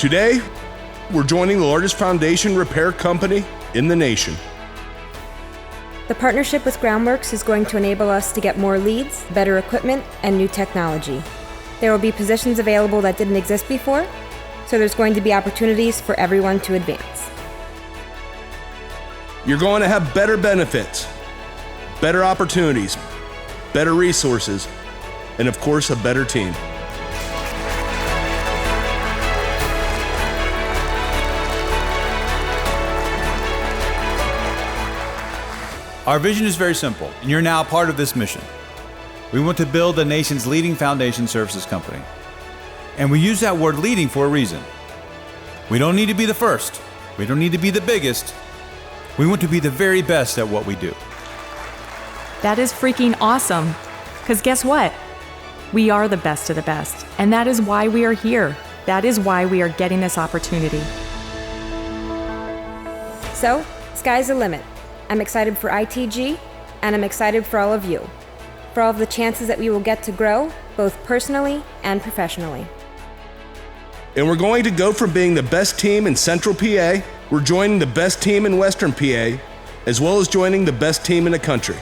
Today, we're joining the largest foundation repair company in the nation. The partnership with Groundworks is going to enable us to get more leads, better equipment, and new technology. There will be positions available that didn't exist before, so there's going to be opportunities for everyone to advance. You're going to have better benefits, better opportunities, better resources, and of course, a better team. Our vision is very simple, and you're now part of this mission. We want to build the nation's leading foundation services company. And we use that word leading for a reason. We don't need to be the first. We don't need to be the biggest. We want to be the very best at what we do. That is freaking awesome. Because guess what? We are the best of the best. And that is why we are here. That is why we are getting this opportunity. So, sky's the limit. I'm excited for ITG, and I'm excited for all of you, for all of the chances that we will get to grow, both personally and professionally. And we're going to go from being the best team in Central PA, we're joining the best team in Western PA, as well as joining the best team in the country.